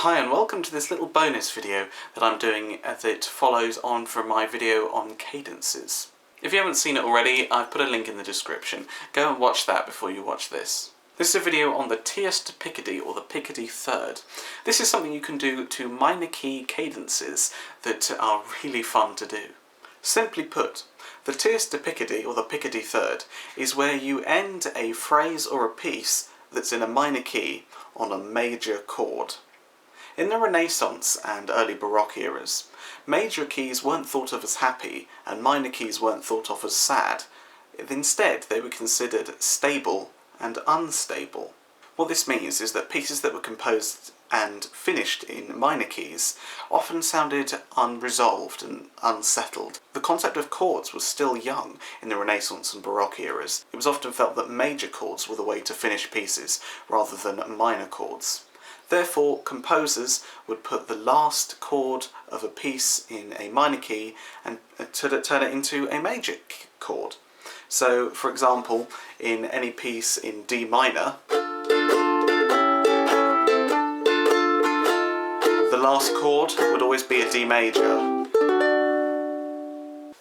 Hi and welcome to this little bonus video that I'm doing that follows on from my video on cadences. If you haven't seen it already, I've put a link in the description. Go and watch that before you watch this. This is a video on the tierce to picardie, or the picardie third. This is something you can do to minor key cadences that are really fun to do. Simply put, the tierce to picardie, or the picardie third, is where you end a phrase or a piece that's in a minor key on a major chord. In the Renaissance and early Baroque eras, major keys weren't thought of as happy and minor keys weren't thought of as sad. Instead, they were considered stable and unstable. What this means is that pieces that were composed and finished in minor keys often sounded unresolved and unsettled. The concept of chords was still young in the Renaissance and Baroque eras. It was often felt that major chords were the way to finish pieces rather than minor chords. Therefore, composers would put the last chord of a piece in a minor key and turn it into a major chord. So, for example, in any piece in D minor, the last chord would always be a D major.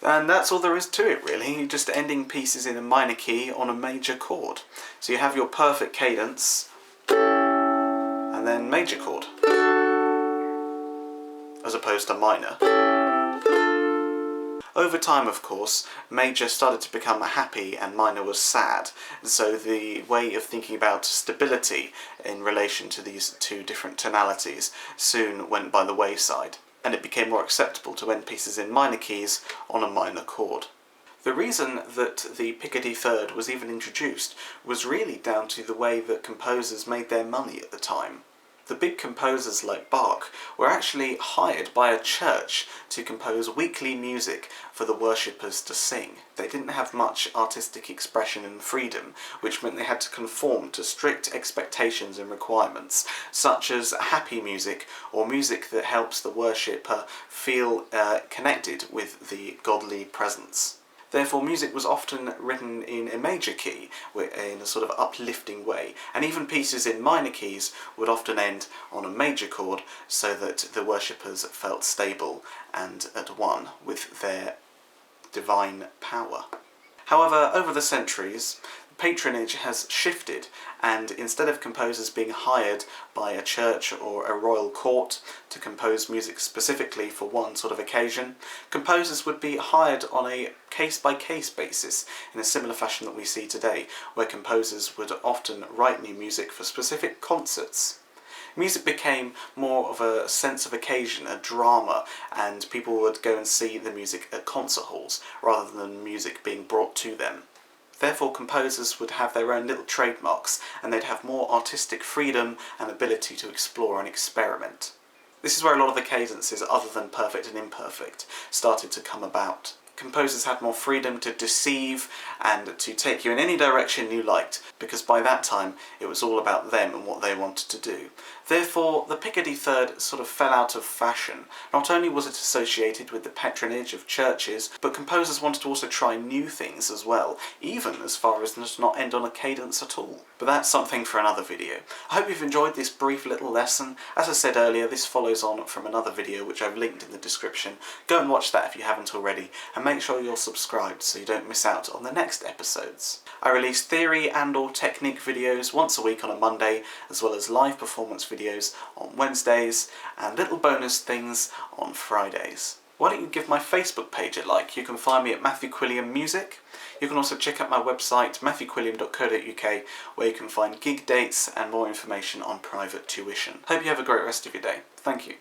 And that's all there is to it, really. You're just ending pieces in a minor key on a major chord. So you have your perfect cadence, and then major chord, as opposed to minor. Over time, of course, major started to become happy and minor was sad, and so the way of thinking about stability in relation to these two different tonalities soon went by the wayside, and it became more acceptable to end pieces in minor keys on a minor chord. The reason that the picardie third was even introduced was really down to the way that composers made their money at the time. The big composers like Bach were actually hired by a church to compose weekly music for the worshippers to sing. They didn't have much artistic expression and freedom, which meant they had to conform to strict expectations and requirements, such as happy music or music that helps the worshipper feel connected with the godly presence. Therefore, music was often written in a major key, in a sort of uplifting way, and even pieces in minor keys would often end on a major chord so that the worshippers felt stable and at one with their divine power. However, over the centuries, patronage has shifted, and instead of composers being hired by a church or a royal court to compose music specifically for one sort of occasion, composers would be hired on a case-by-case basis in a similar fashion that we see today, where composers would often write new music for specific concerts. Music became more of a sense of occasion, a drama, and people would go and see the music at concert halls rather than music being brought to them. Therefore, composers would have their own little trademarks, and they'd have more artistic freedom and ability to explore and experiment. This is where a lot of the cadences, other than perfect and imperfect, started to come about. Composers had more freedom to deceive and to take you in any direction you liked, because by that time it was all about them and what they wanted to do. Therefore, the picardie third sort of fell out of fashion. Not only was it associated with the patronage of churches, but composers wanted to also try new things as well, even as far as to not end on a cadence at all. But that's something for another video. I hope you've enjoyed this brief little lesson. As I said earlier, this follows on from another video which I've linked in the description. Go and watch that if you haven't already, and make sure you're subscribed so you don't miss out on the next episodes. I release theory and or technique videos once a week on a Monday, as well as live performance videos on Wednesdays, and little bonus things on Fridays. Why don't you give my Facebook page a like? You can find me at Matthew Quilliam Music. You can also check out my website, matthewquilliam.co.uk, where you can find gig dates and more information on private tuition. Hope you have a great rest of your day. Thank you.